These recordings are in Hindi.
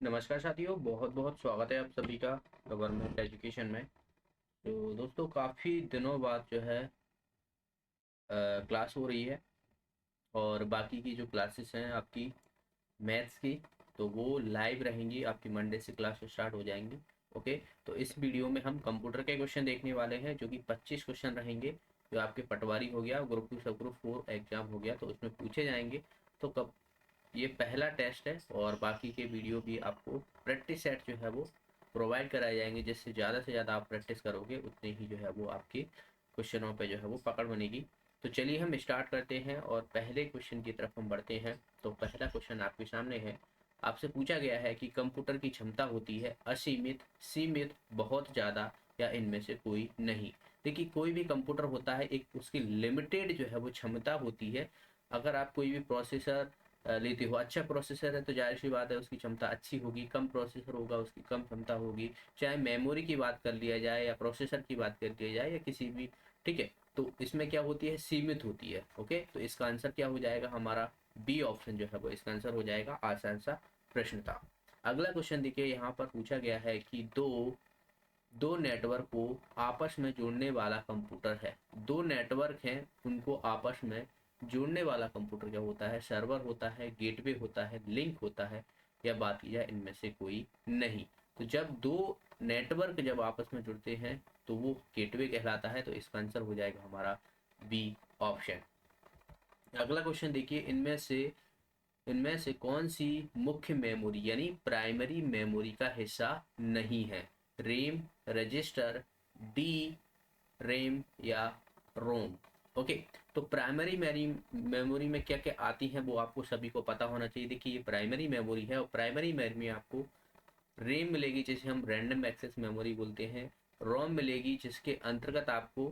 नमस्कार साथियों, बहुत बहुत स्वागत है आप सभी का गवर्नमेंट एजुकेशन में। तो दोस्तों, काफ़ी दिनों बाद जो है क्लास हो रही है। और बाकी की जो क्लासेस हैं आपकी मैथ्स की, तो वो लाइव रहेंगी। आपकी मंडे से क्लास स्टार्ट हो जाएंगी। ओके। तो इस वीडियो में हम कंप्यूटर के क्वेश्चन देखने वाले हैं, जो कि 25 क्वेश्चन रहेंगे। जो आपके पटवारी हो गया, ग्रुप 2 सब ग्रुप 4 एग्जाम हो गया, तो उसमें पूछे जाएंगे। तो कब ये पहला टेस्ट है, और बाकी के वीडियो भी आपको प्रैक्टिस सेट जो है वो प्रोवाइड कराए जाएंगे। जिससे ज़्यादा से ज़्यादा आप प्रैक्टिस करोगे, उतने ही जो है वो आपके क्वेश्चनों पे जो है वो पकड़ बनेगी। तो चलिए हम स्टार्ट करते हैं और पहले क्वेश्चन की तरफ हम बढ़ते हैं। तो पहला क्वेश्चन आपके सामने है। आपसे पूछा गया है कि कंप्यूटर की क्षमता होती है असीमित, सीमित, बहुत ज़्यादा, या इनमें से कोई नहीं। देखिए, कोई भी कंप्यूटर होता है, एक उसकी लिमिटेड जो है वो क्षमता होती है। अगर आप कोई भी प्रोसेसर लेते हो, अच्छा प्रोसेसर है तो जाहिर सी बात है उसकी क्षमता अच्छी होगी। कम प्रोसेसर होगा, उसकी कम क्षमता होगी। चाहे मेमोरी की बात कर लिया जाए या प्रोसेसर की बात कर लिया जाए या किसी भी, ठीक है। तो इसमें क्या होती है, सीमित होती है। ओके, तो इसका आंसर क्या हो जाएगा हमारा? बी ऑप्शन जो है वो इसका आंसर हो जाएगा। आसान सा प्रश्न था। अगला क्वेश्चन देखिए, यहाँ पर पूछा गया है कि दो दो नेटवर्क को आपस में जोड़ने वाला कंप्यूटर है। दो नेटवर्क हैं, उनको आपस में जोड़ने वाला कंप्यूटर क्या होता है? सर्वर होता है, गेटवे होता है, लिंक होता है, या बात की जाए इनमें से कोई नहीं। तो जब दो नेटवर्क जब आपस में जुड़ते हैं तो वो गेटवे कहलाता है। तो इसका आंसर हो जाएगा हमारा बी ऑप्शन। अगला क्वेश्चन देखिए, इनमें से कौन सी मुख्य मेमोरी यानी प्राइमरी मेमोरी का हिस्सा नहीं है? रैम, रजिस्टर, डी रैम, या रोम। ओके। तो प्राइमरी मेमोरी में क्या क्या आती है वो आपको सभी को पता होना चाहिए। देखिए, ये प्राइमरी मेमोरी है, और प्राइमरी मेमोरी में आपको रैम मिलेगी, जिसे हम रैंडम एक्सेस मेमोरी बोलते हैं। रोम मिलेगी, जिसके अंतर्गत आपको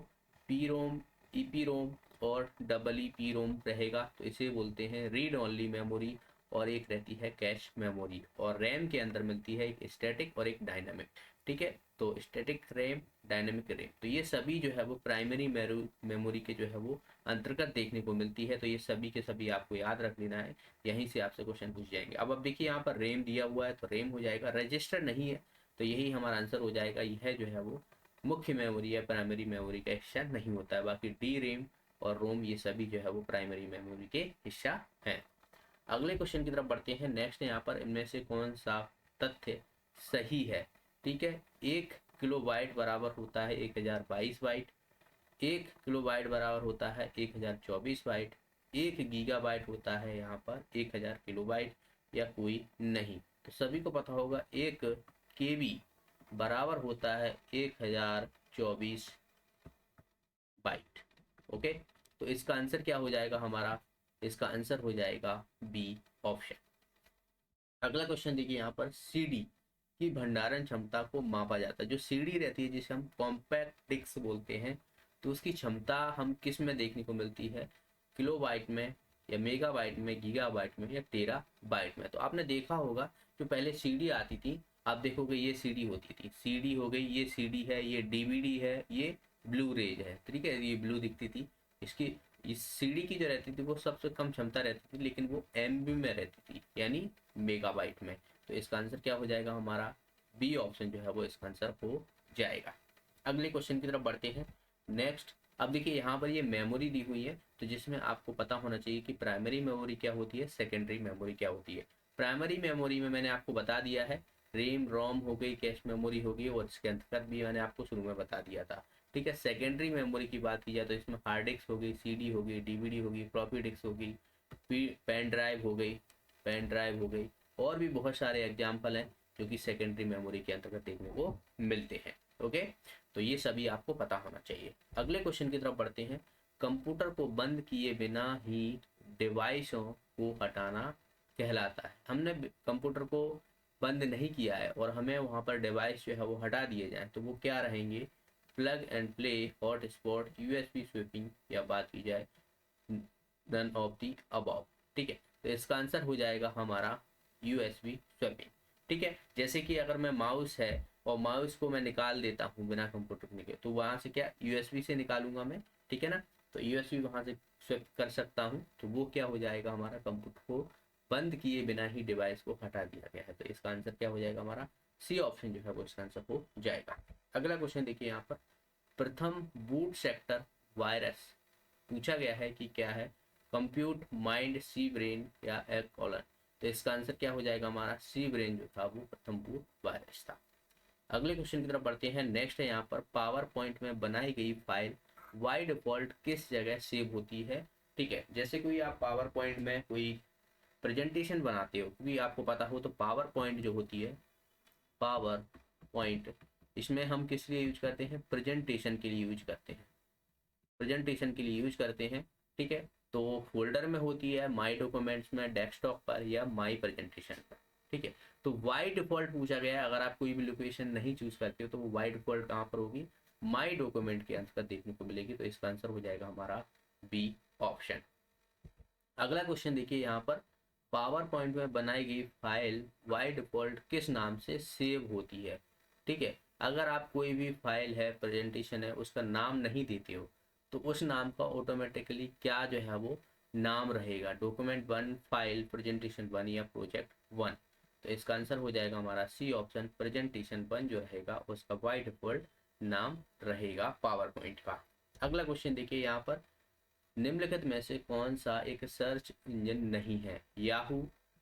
P ROM, E P ROM, और डबल ई पी रोम रहेगा, तो इसे बोलते हैं रीड ओनली मेमोरी। और एक रहती है कैश मेमोरी। और रैम के अंदर मिलती है एक स्टैटिक और एक डायनामिक। ठीक है। तो स्टैटिक रैम, डायनामिक रैम, तो ये सभी जो है वो प्राइमरी मेमोरी के जो है वो अंतर्गत देखने को मिलती है। तो ये सभी के सभी आपको याद रख लेना है। यहीं से आपसे क्वेश्चन पूछ जाएंगे। अब देखिए, यहाँ पर रैम दिया हुआ है तो रैम हो जाएगा। रजिस्टर नहीं है, तो यही हमारा आंसर हो जाएगा। यह जो है वो मुख्य मेमोरी या प्राइमरी मेमोरी का हिस्सा नहीं होता है। बाकी डी रैम और रोम, ये सभी जो है वो प्राइमरी मेमोरी के हिस्सा हैं। अगले क्वेश्चन की तरफ बढ़ते हैं। नेक्स्ट यहाँ पर इनमें से कौन सा तथ्य सही है? ठीक है। 1 किलोबाइट बराबर होता है 1022 बाइट। 1 किलोबाइट बराबर होता है 1024 बाइट। 1 गीगाबाइट होता है यहाँ पर 1000 किलोबाइट, या कोई नहीं। तो सभी को पता होगा 1 केबी बराबर होता है 1024 बाइट। ओके। तो इसका आंसर क्या हो जाएगा हमारा? इसका आंसर हो जाएगा बी ऑप्शन। अगला क्वेश्चन देखिए, यहाँ पर सीडी की भंडारण क्षमता को मापा जाता है। जो सीडी रहती है, जिसे हम कॉम्पैक्ट डिस्क बोलते हैं, तो उसकी क्षमता हम किस में देखने को मिलती है? किलोबाइट में, या मेगाबाइट में, गीगाबाइट में, या टेराबाइट में? तो आपने देखा होगा, जो पहले सीडी आती थी, आप देखोगे ये सीडी होती थी। सीडी हो गई, ये सीडी है, ये डीवीडी है, ये ब्लू रेज है। ठीक है, ये ब्लू दिखती थी। इसकी इस सीडी की जो रहती थी वो सबसे कम क्षमता रहती थी, लेकिन वो एमबी में रहती थी, यानी मेगाबाइट में। तो इसका आंसर क्या हो जाएगा हमारा? बी ऑप्शन जो है वो इसका आंसर हो जाएगा। अगले क्वेश्चन की तरफ बढ़ते हैं। नेक्स्ट, अब देखिए यहाँ पर ये मेमोरी दी हुई है, तो जिसमें आपको पता होना चाहिए कि प्राइमरी मेमोरी क्या होती है, सेकेंडरी मेमोरी क्या होती है। प्राइमरी मेमोरी में मैंने आपको बता दिया है, रैम रोम हो गई, कैश मेमोरी हो गई, और इसके अंतर्गत भी मैंने आपको शुरू में बता दिया था। ठीक है। सेकेंडरी मेमोरी की बात की जाए तो इसमें हार्ड डिस्क हो गई, सीडी हो गई, डीवीडी हो गई, फ्लॉपी डिस्क हो गई, पेन ड्राइव हो गई, पेन ड्राइव हो गई, और भी बहुत सारे एग्जाम्पल हैं जो कि सेकेंडरी मेमोरी के अंतर्गत देखने को मिलते हैं। ओके। तो ये सभी आपको पता होना चाहिए। अगले क्वेश्चन की तरफ बढ़ते हैं। कंप्यूटर को बंद किए बिना ही डिवाइसों को हटाना कहलाता है। हमने कंप्यूटर को बंद नहीं किया है और हमें वहां पर डिवाइस जो है वो हटा दिए जाए, तो वो क्या रहेंगे? Plug and play, hotspot, USB sweeping, या बात की जाए नन ऑफ दी अबव। ठीक है। तो इसका आंसर हो जाएगा हमारा यूएसबी स्विपिंग। ठीक है। जैसे कि अगर मैं माउस है और माउस को मैं निकाल देता हूँ बिना कंप्यूटर के, तो वहां से क्या यूएसबी से निकालूंगा मैं? ठीक है ना। तो यूएसबी वहां से स्विप कर सकता हूँ, तो वो क्या हो जाएगा हमारा? कंप्यूटर को बंद किए बिना ही डिवाइस को हटा दिया गया है। तो इसका आंसर क्या हो जाएगा हमारा, सी ऑप्शन जो है वो इसका आंसर हो जाएगा। अगला क्वेश्चन देखिए यहाँ पर, प्रथम बूट सेक्टर वायरस पूछा गया है कि क्या है, कंप्यूट माइंड सी ब्रेन या एग कॉलन। तो इसका आंसर क्या हो जाएगा हमारा, सी ब्रेन जो था वो प्रथम बूट वायरस था। अगले क्वेश्चन की तरफ बढ़ते हैं। नेक्स्ट है यहाँ पर, पावर पॉइंट में बनाई गई फाइल बाय डिफॉल्ट किस जगह सेव होती है। ठीक है, जैसे कोई आप पावर पॉइंट में कोई प्रेजेंटेशन बनाते हो, क्योंकि आपको पता हो तो पावर पॉइंट जो होती है, पावर पॉइंट, इसमें हम किस लिए यूज करते हैं, प्रेजेंटेशन के लिए यूज करते हैं, प्रेजेंटेशन के लिए यूज करते हैं। ठीक है, तो फोल्डर में होती है, माई डॉक्यूमेंट्स में, डेस्कटॉप पर, या माई प्रेजेंटेशन पर। ठीक है, तो वाई डिफॉल्ट पूछा गया है, अगर आप कोई भी लोकेशन नहीं चूज करते हो तो वो वाई डिफॉल्ट कहाँ पर होगी, माई डॉक्यूमेंट के आंसर देखने को मिलेगी। तो इसका आंसर हो जाएगा हमारा बी ऑप्शन। अगला क्वेश्चन देखिए यहाँ पर, पावर पॉइंट में बनाई गई फाइल बाय डिफॉल्ट किस नाम से सेव होती है। ठीक है, अगर आप कोई भी फाइल है, प्रेजेंटेशन है, उसका नाम नहीं देते हो तो उस नाम का ऑटोमेटिकली क्या जो है वो नाम रहेगा, डॉक्यूमेंट 1, फाइल, प्रेजेंटेशन 1 या प्रोजेक्ट 1। तो इसका आंसर हो जाएगा हमारा सी ऑप्शन, प्रेजेंटेशन 1 जो रहेगा उसका बाय डिफॉल्ट नाम रहेगा पावर पॉइंट का। अगला क्वेश्चन देखिए यहाँ पर, निम्नलिखित में से कौन सा एक सर्च इंजन नहीं है, याहू,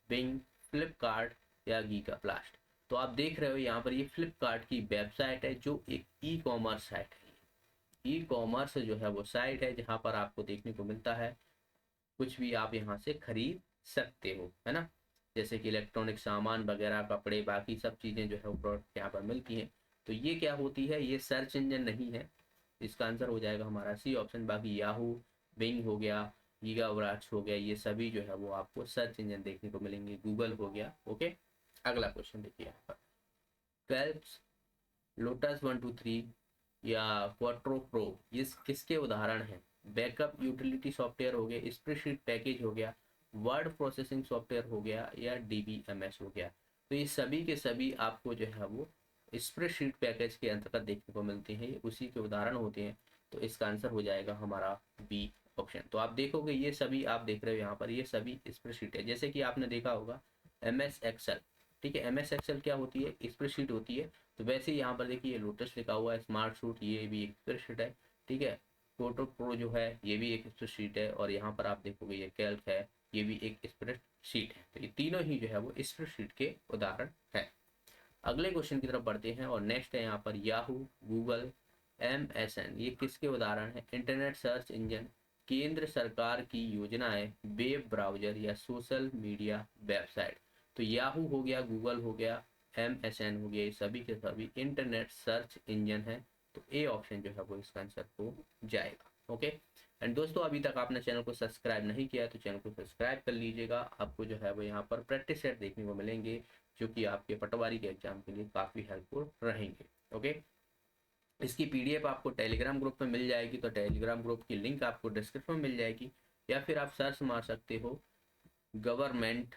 बिंग, फ्लिपकार्ट या गीगा ब्लास्ट। तो आप देख रहे हो यहाँ पर, ये फ्लिपकार्ट की वेबसाइट है जो एक ई कॉमर्स साइट है। ई कॉमर्स जो है वो साइट है जहाँ पर आपको देखने को मिलता है कुछ भी आप यहाँ से खरीद सकते हो, है ना, जैसे कि इलेक्ट्रॉनिक सामान वगैरह, कपड़े, बाकी सब चीज़ें जो है वो प्रोडक्ट यहाँ पर मिलती हैं। तो ये क्या होती है, ये सर्च इंजन नहीं है। इसका आंसर हो जाएगा हमारा सी ऑप्शन। बाकी याहू, बिंग हो गया, गीगा ब्राट्स हो गया, ये सभी जो है वो आपको सर्च इंजन देखने को मिलेंगे, गूगल हो गया। ओके, अगला क्वेश्चन देखिए यहाँ पर, कैल्प्स, लोटस 123 या क्वाट्रो प्रो ये किसके उदाहरण हैं। बैकअप यूटिलिटी सॉफ्टवेयर हो गया, स्प्रेडशीट पैकेज हो गया, वर्ड प्रोसेसिंग सॉफ्टवेयर हो गया, या डीबीएमएस हो गया। तो ये सभी के सभी आपको जो है वो स्प्रेडशीट पैकेज के अंतर्गत देखने को मिलते हैं, ये उसी के उदाहरण होते हैं। तो इसका आंसर हो जाएगा हमारा बी ऑप्शन। तो आप देखोगे ये सभी आप देख रहे हो यहाँ पर, ये सभी स्प्रेडशीट है, जैसे कि आपने देखा होगा MS एक्सेल। ठीक है, MS एक्सेल क्या होती है, स्प्रेडशीट होती है। तो वैसे ही यहाँ पर देखिए लोटस लिखा हुआ है, स्मार्ट सूट ये भी एक स्प्रेडशीट है। ठीक है, फोटो प्रो जो है ये भी एक स्प्रेडशीट है, और यहाँ पर आप देखोगे ये कैल्क है, ये भी एक स्प्रेडशीट है। तो ये तीनों ही जो है वो स्प्रेडशीट के उदाहरण है। अगले क्वेश्चन की तरफ बढ़ते हैं, और नेक्स्ट है यहाँ पर, याहू, गूगल, MSN ये किसके उदाहरण है, इंटरनेट सर्च इंजन, केंद्र सरकार की योजनाएं, वेब ब्राउजर या सोशल मीडिया वेबसाइट। तो याहू हो गया, गूगल हो गया, MSN हो गया, ये सभी के सभी इंटरनेट सर्च इंजन है। तो ए ऑप्शन जो है वो इसका आंसर हो जाएगा। ओके, एंड दोस्तों अभी तक आपने चैनल को सब्सक्राइब नहीं किया तो चैनल को सब्सक्राइब कर लीजिएगा। आपको जो है वो यहाँ पर प्रैक्टिस सेट देखने को मिलेंगे जो कि आपके पटवारी के एग्जाम के लिए काफ़ी हेल्पफुल रहेंगे। ओके, इसकी PDF आपको टेलीग्राम ग्रुप में मिल जाएगी, तो टेलीग्राम ग्रुप की लिंक आपको डिस्क्रिप्शन में मिल जाएगी, या फिर आप सर्च मार सकते हो गवर्नमेंट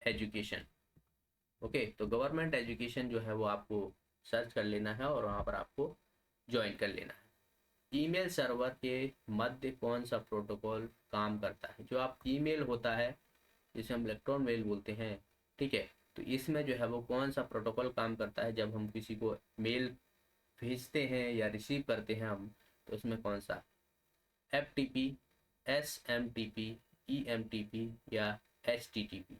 एजुकेशन। ओके, तो गवर्नमेंट एजुकेशन जो है वो आपको सर्च कर लेना है और वहाँ पर आपको ज्वाइन कर लेना है। ईमेल सर्वर के मध्य कौन सा प्रोटोकॉल काम करता है, जो आप ईमेल होता है जिसे हम इलेक्ट्रॉन मेल बोलते हैं। ठीक है, तो इसमें जो है वो कौन सा प्रोटोकॉल काम करता है, जब हम किसी को मेल भेजते हैं या रिसीव करते हैं हम, तो उसमें कौन सा, FTP, SMTP, EMTP या HTTP।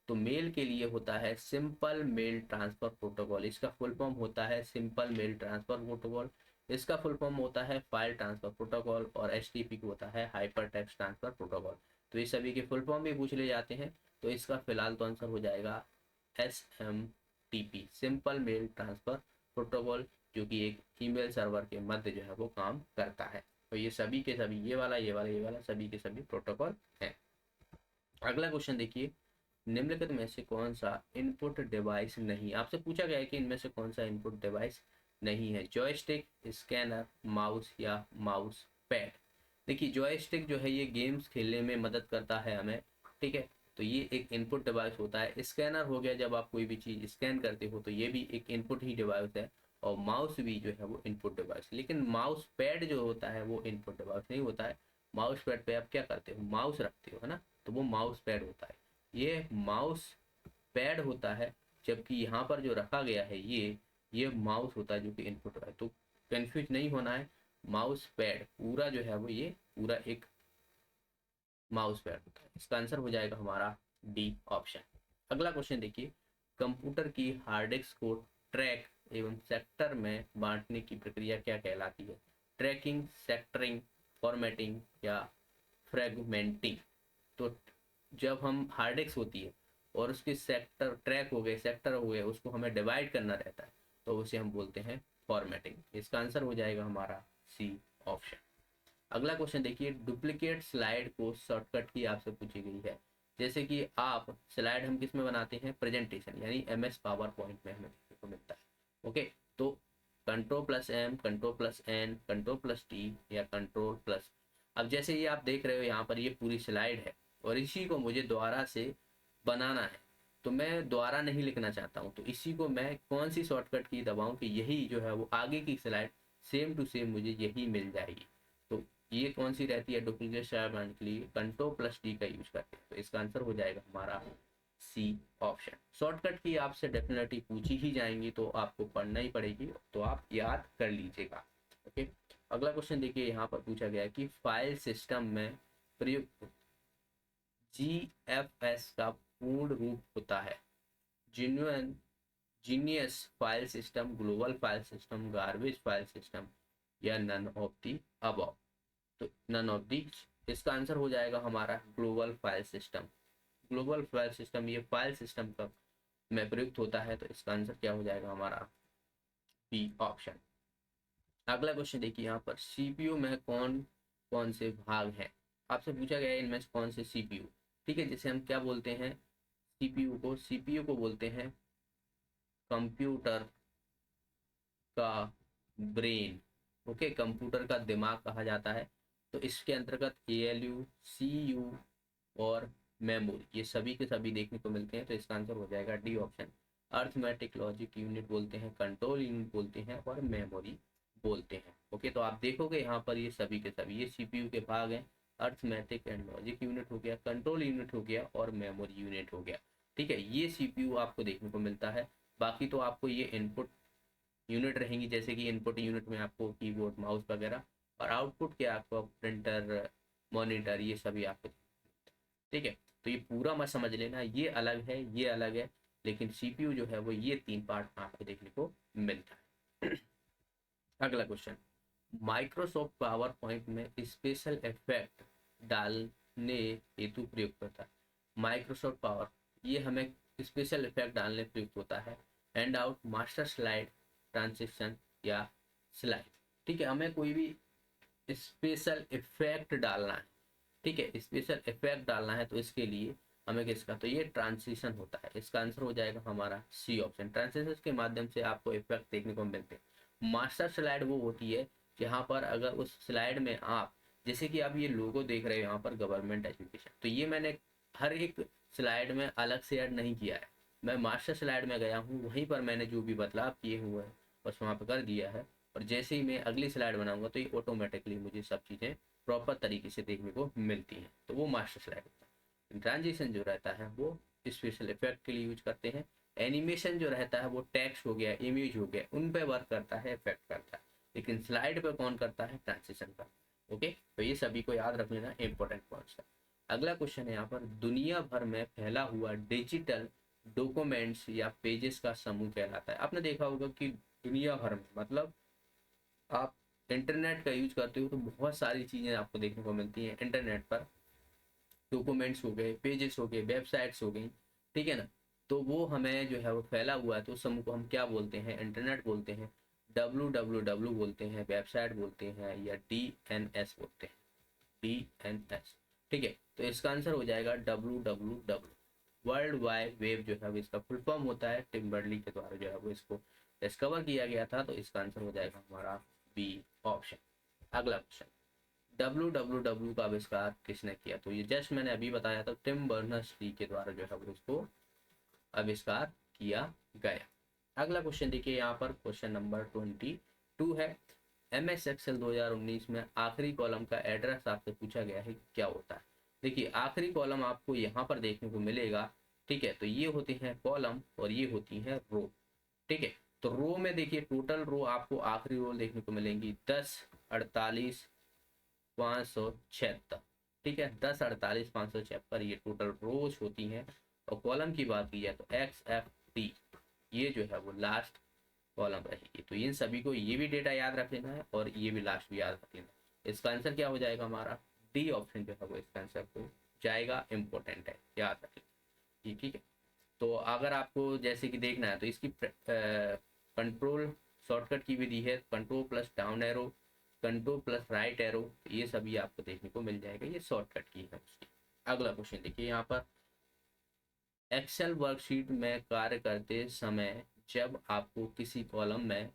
तो मेल के लिए होता है सिंपल मेल ट्रांसफर प्रोटोकॉल, इसका फुल फॉर्म होता है सिंपल मेल ट्रांसफर प्रोटोकॉल, इसका फुल फॉर्म होता है फाइल ट्रांसफर प्रोटोकॉल, और HTTP को होता है हाइपर टेक्स्ट ट्रांसफर प्रोटोकॉल। तो ये सभी के फुल फॉर्म भी पूछ ले जाते हैं। तो इसका फिलहाल तो आंसर हो जाएगा SMTP, simple mail transfer protocol, जो कि एक ईमेल सर्वर के मध्य जो है वो काम करता है। तो ये सभी के सभी, ये वाला ये वाला ये वाला, सभी के सभी प्रोटोकॉल हैं। अगला क्वेश्चन देखिए, निम्नलिखित में से कौन सा इनपुट डिवाइस नहीं, आपसे पूछा गया है कि इनमें से कौन सा इनपुट डिवाइस नहीं है, जॉयस्टिक, स्कैनर, माउस या माउस पैड। देखिए जॉयस्टिक जो है ये गेम्स खेलने में मदद करता है हमें। ठीक है, तो ये एक इनपुट डिवाइस होता है। स्कैनर हो गया, जब आप कोई भी चीज़ स्कैन करते हो तो ये भी एक इनपुट ही डिवाइस है। और माउस भी जो है वो इनपुट डिवाइस, लेकिन माउस पैड जो होता है वो इनपुट डिवाइस नहीं होता है। माउस पैड पे आप क्या करते हो, माउस रखते हो, है ना, तो वो माउस पैड होता है। ये माउस पैड होता है, जबकि यहाँ पर जो रखा गया है ये माउस होता है जो कि इनपुट है। तो कंफ्यूज नहीं होना है, माउस पैड पूरा जो है वो ये पूरा एक माउस पैड होता है। इसका आंसर हो जाएगा हमारा डी ऑप्शन। अगला क्वेश्चन देखिए, कंप्यूटर की हार्ड डिस्क को ट्रैक एवं सेक्टर में बांटने की प्रक्रिया क्या कहलाती है? ट्रैकिंग, सेक्टरिंग, फॉर्मेटिंग या फ्रेगमेंटिंग। तो जब हम हार्ड डिस्क होती है और उसके सेक्टर ट्रैक हो गए, सेक्टर हो गए, उसको हमें डिवाइड करना रहता है, तो उसे हम बोलते हैं फॉर्मेटिंग। इसका आंसर हो जाएगा हमारा सी ऑप्शन। अगला क्वेश्चन देखिए, डुप्लीकेट स्लाइड को शॉर्टकट की आपसे पूछी गई है। जैसे कि आप स्लाइड हम किस में बनाते हैं? प्रेजेंटेशन यानी MS पावर पॉइंट में हमें देखने को मिलता है। ओके, तो Ctrl+M, Ctrl+N, Ctrl+T या Ctrl+। अब जैसे ये आप देख रहे हो यहाँ पर ये पूरी स्लाइड है और इसी को मुझे दोबारा से बनाना है, तो मैं दोबारा नहीं लिखना चाहता हूँ, तो इसी को मैं कौन सी शॉर्टकट की दबाऊं कि यही जो है वो आगे की स्लाइड सेम टू सेम मुझे यही मिल जाएगी। तो ये कौन सी रहती है डुप्लीकेट स्लाइड बनाने के लिए? Ctrl+D का यूज करते हैं। तो इसका आंसर हो जाएगा हमारा सी ऑप्शन। शॉर्टकट की आपसे डेफिनेटली पूछी ही जाएंगी तो आपको पढ़ना ही पड़ेगी, तो आप याद कर लीजिएगा। ओके, अगला क्वेश्चन देखिए, यहाँ पर पूछा गया है कि फाइल सिस्टम में प्रयुक्त GFS का पूर्ण रूप होता है? Genuine, genius file system, global file system, garbage file system या नन ऑफ दी अबव। तो नन ऑफ दी। इसका आंसर हो जाएगा हमारा global file system. Global file system ये फाइल सिस्टम का में प्रयुक्त होता है, तो इसका आंसर क्या हो जाएगा हमारा? B option. अगला क्वेश्चन देखिए, यहाँ पर CPU में कौन कौन से भाग हैं? आपसे पूछा गया है इनमें से कौन से CPU। ठीक है, जैसे हम क्या बोलते हैं CPU को बोलते हैं कंप्यूटर का ब्रेन। ओके, कंप्यूटर का दिमाग कहा जाता है। तो इसके अंतर्गत ALU, CU और मेमोरी ये सभी के सभी देखने को मिलते हैं, तो इसका आंसर हो जाएगा D option. Arithmetic logic unit बोलते हैं, कंट्रोल यूनिट बोलते हैं और मेमोरी बोलते हैं। ओके, तो आप देखोगे यहाँ पर ये सभी के सभी ये CPU के भाग हैं। अर्थमेटिक एंड लॉजिक यूनिट हो गया, कंट्रोल यूनिट हो गया और मेमोरी यूनिट हो गया। ठीक है, ये CPU आपको देखने को मिलता है। बाकी तो आपको ये इनपुट यूनिट रहेंगी, जैसे कि इनपुट यूनिट में आपको कीबोर्ड, माउस वगैरह, और आउटपुट क्या आपको प्रिंटर, मॉनिटर, ये सभी आपको। ठीक है, तो ये पूरा मत समझ लेना, ये अलग है ये अलग है, लेकिन CPU जो है वो ये 3 पार्ट आपको देखने को मिलता है। अगला क्वेश्चन, माइक्रोसॉफ्ट पावर पॉइंट में स्पेशल इफेक्ट डालने हेतु प्रयुक्त होता है। माइक्रोसॉफ्ट पावर ये हमें स्पेशल इफेक्ट डालने प्रयुक्त होता है। Hand out, master slide, transition या स्लाइड। ठीक है, हमें कोई भी स्पेशल इफेक्ट डालना है। ठीक है, स्पेशल इफेक्ट डालना है तो इसके लिए हमें किसका? तो ये ट्रांसिशन होता है। इसका आंसर हो जाएगा हमारा सी ऑप्शन। ट्रांसिशन के माध्यम से आपको इफेक्ट देखने को मिलते हैं। मास्टर स्लाइड वो होती है जहाँ पर अगर उस स्लाइड में आप, जैसे कि आप ये लोगो देख रहे हो यहाँ पर गवर्नमेंट एजुकेशन, तो ये मैंने हर एक स्लाइड में अलग से ऐड नहीं किया है। मैं मास्टर स्लाइड में गया हूँ, वहीं पर मैंने जो भी बदलाव किए हुए हैं बस वहाँ पर कर दिया है, और जैसे ही मैं अगली स्लाइड बनाऊंगा तो ये ऑटोमेटिकली मुझे सब चीज़ें प्रॉपर तरीके से देखने को मिलती हैं, तो वो मास्टर स्लाइड होता है। ट्रांजिशन जो रहता है वो स्पेशल इफेक्ट के लिए यूज करते हैं। एनिमेशन जो रहता है वो टेक्स्ट हो गया, इमेज हो गया, उन पे वर्क करता है, इफेक्ट करता है। लेकिन स्लाइड पे कौन करता है? ट्रांजिशन का। ओके, तो ये सभी को याद रख लेना, इंपॉर्टेंट पॉइंट्स है। अगला क्वेश्चन है यहाँ पर, दुनिया भर में फैला हुआ डिजिटल डॉक्यूमेंट्स या पेजेस का समूह कहलाता है। आपने देखा होगा कि दुनिया भर में मतलब आप इंटरनेट का यूज करते हो तो बहुत सारी चीज़ें आपको देखने को मिलती हैं इंटरनेट पर। डॉक्यूमेंट्स हो गए, पेजेस हो गए, वेबसाइट्स हो गई, ठीक है ना। तो वो हमें जो है वो फैला हुआ है, तो उस समूह को हम क्या बोलते हैं? इंटरनेट बोलते हैं, WWW बोलते हैं, वेबसाइट बोलते हैं या DNS बोलते हैं, DNS। ठीक है, तो इसका आंसर हो जाएगा WWW। वर्ल्ड वाइड वेब जो है वो इसका फुल फॉर्म होता है। टिम बर्नर्स के द्वारा जो है वो इसको डिस्कवर किया गया था, तो इसका आंसर हो जाएगा हमारा बी ऑप्शन। अगला क्वेश्चन, WWW का आविष्कार किसने किया? तो ये जस्ट मैंने अभी बताया था, टिम बर्नर्स ली के द्वारा जो है वो इसको आविष्कार किया गया। अगला क्वेश्चन देखिए, यहाँ पर क्वेश्चन नंबर 22 है। MS एक्सेल 2019 में आखिरी कॉलम का एड्रेस आपसे पूछा गया है, क्या होता है? देखिए आखिरी कॉलम आपको यहाँ पर देखने को मिलेगा, ठीक है। तो ये होते हैं कॉलम और ये होती हैं रो, ठीक है। तो रो में देखिए टोटल रो आपको आखिरी रो देखने को मिलेंगी 10, 48, 576, ठीक है। 10, 48, 576 ये टोटल रोज होती हैं। और कॉलम की बात की जाए तो XFT ये जो है वो लास्ट कॉलम रहेगी। तो इन सभी को ये भी डेटा याद रख लेना है और ये भी लास्ट भी याद रख लेना है। इसका आंसर क्या हो जाएगा हमारा, डी ऑप्शन जो है वो इसका आंसर हो जाएगा, इंपॉर्टेंट है, याद रखें, ठीक है। तो अगर आपको जैसे कि देखना है तो इसकी कंट्रोल शॉर्टकट की विधि है, control plus down arrow, control plus right arrow, ये सभी आपको देखने को मिल जाएगा, ये शॉर्टकट की है उसकी। अगला क्वेश्चन देखिए यहाँ पर, एक्सेल वर्कशीट में कार्य करते समय जब आपको किसी कॉलम में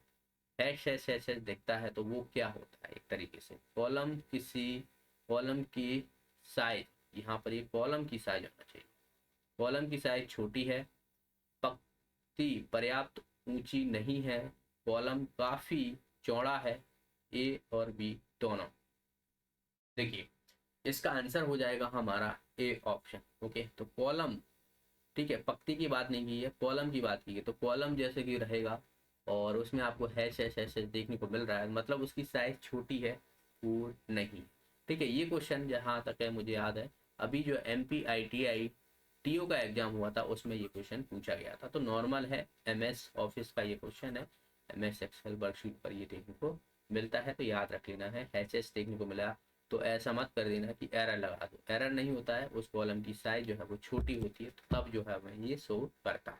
हैश हैश हैश हैश दिखता है तो वो क्या होता है। एक तरीके से कॉलम, किसी कॉलम की साइज, यहाँ पर ये कॉलम की साइज होना चाहिए, कॉलम की साइज छोटी है, पंक्ति पर्याप्त ऊंची नहीं है, कॉलम काफी चौड़ा है, ए और बी दोनों। देखिए इसका आंसर हो जाएगा हमारा ए ऑप्शन, ओके। तो कॉलम, ठीक है, पंक्ति की बात नहीं की है, कॉलम की बात की है। तो कॉलम जैसे कि रहेगा और उसमें आपको हैश हैश हैश हैश देखने को मिल रहा है, मतलब उसकी साइज छोटी है और नहीं, ठीक है। ये क्वेश्चन जहाँ तक है मुझे याद है, अभी जो MPITI टीओ का एग्जाम हुआ था उसमें ये क्वेश्चन पूछा गया था। तो नॉर्मल है, MS ऑफिस का ये क्वेश्चन है, MS एक्सेल वर्कशीट पर ये देखने को मिलता है। तो याद रख लेना है, HS देखने को मिला तो ऐसा मत कर देना कि एरर लगा दो, एरर नहीं होता है, उस कॉलम की साइज जो है वो छोटी होती है, तो तब जो है वह ये शो करता है,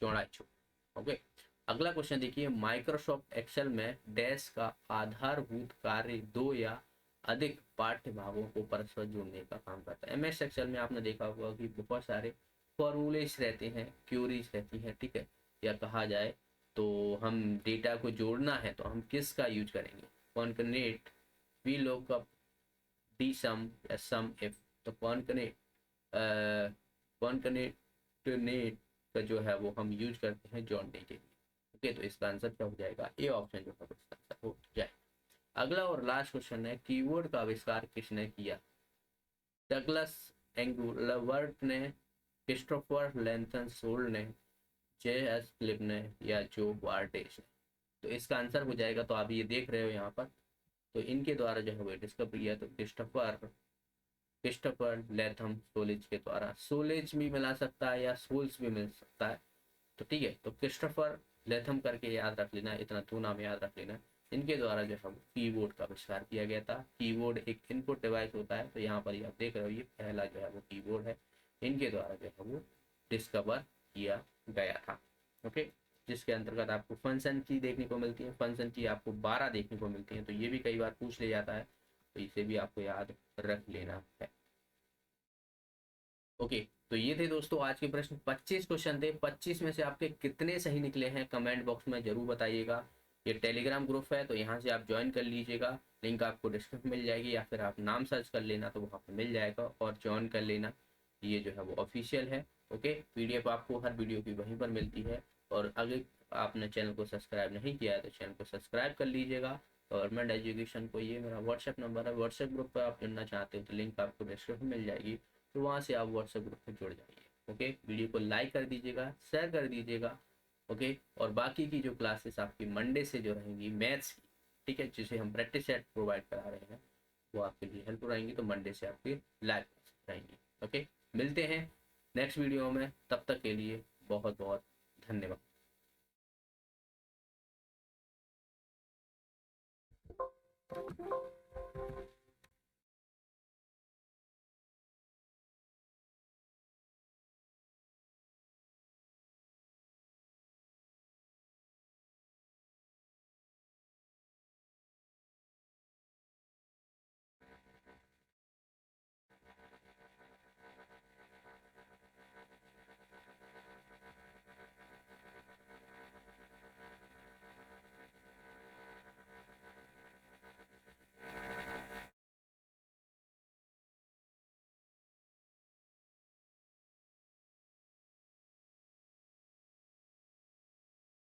चौड़ा छोटा, ओके। अगला क्वेश्चन देखिए, माइक्रोसॉफ्ट एक्सेल में डैश का आधारभूत कार्य दो या अधिक पाठ्य भागों को परस्पर जोड़ने का काम करता है। MS एक्सेल में आपने देखा होगा कि बहुत सारे फॉर्मूलेस रहते हैं, क्यूरीज रहती हैं, ठीक है। या कहा जाए तो हम डेटा को जोड़ना है तो हम किसका यूज करेंगे, कॉन्कनेट, वी लुकअप, डी सम या सम इफ। तो कॉन्कनेट का जो है वो हम यूज करते हैं जोड़ने के लिए, ओके। तो इसका आंसर क्या हो जाएगा, ए ऑप्शन जो है इसका आंसर हो जाए। अगला और लास्ट क्वेश्चन है, कीवर्ड का आविष्कार किसने किया। डगलस एंगुलवर्ट ने, क्रिस्टोफर लेंथन सोल ने, JS फिलिप ने, या जो वार्डेस ने। तो इसका आंसर हो जाएगा, तो आप ये देख रहे हो यहाँ पर, तो इनके द्वारा जो है वो डिस्कवर किया, तो क्रिस्टोफर लेथम सोलिज के द्वारा। सोलिज भी मिला सकता है या सोल्स भी मिल सकता है, तो ठीक है। तो क्रिस्टोफर लेथम करके याद रख लेना, इतना दो नाम याद रख लेना। इनके द्वारा जो है कीबोर्ड का आविष्कार किया गया था। कीबोर्ड एक इनपुट डिवाइस होता है, तो यहाँ पर आप देख रहे हो ये पहला जो है वो कीबोर्ड है, इनके द्वारा जो है वो डिस्कवर किया गया था, ओके। जिसके अंतर्गत आपको फंक्शन की देखने को मिलती है, फंक्शन की आपको 12 देखने को मिलती है, तो ये भी कई बार पूछ ले जाता है, तो इसे भी आपको याद रख लेना है, ओके। तो ये थे दोस्तों आज के प्रश्न, 25 क्वेश्चन थे। 25 में से आपके कितने सही निकले हैं कमेंट बॉक्स में जरूर बताइएगा। ये टेलीग्राम ग्रुप है, तो यहाँ से आप ज्वाइन कर लीजिएगा, लिंक आपको डिस्क्रिप्शन मिल जाएगी, या फिर आप नाम सर्च कर लेना तो वहाँ पर मिल जाएगा और ज्वाइन कर लेना। ये जो है वो ऑफिशियल है, ओके। PDF आपको हर वीडियो की वहीं पर मिलती है। और अगर आपने चैनल को सब्सक्राइब नहीं किया है तो चैनल को सब्सक्राइब कर लीजिएगा। गवर्नमेंट एजुकेशन को, ये मेरा व्हाट्सएप नंबर है, व्हाट्सएप ग्रुप पर आप जुड़ना चाहते हो तो लिंक आपको डिस्क्रिप्शन मिल जाएगी, तो वहाँ से आप व्हाट्सएप ग्रुप में जुड़ जाइए, ओके। वीडियो को लाइक कर दीजिएगा, शेयर कर दीजिएगा, ओके। और बाकी की जो क्लासेस आपकी मंडे से जो रहेंगी मैथ्स की, ठीक है, जिसे हम प्रैक्टिस सेट प्रोवाइड करा रहे हैं, वो आपके लिए हेल्प रहेंगी। तो मंडे से आपकी लाइव क्लासेस रहेंगी, ओके। मिलते हैं नेक्स्ट वीडियो में, तब तक के लिए बहुत बहुत धन्यवाद।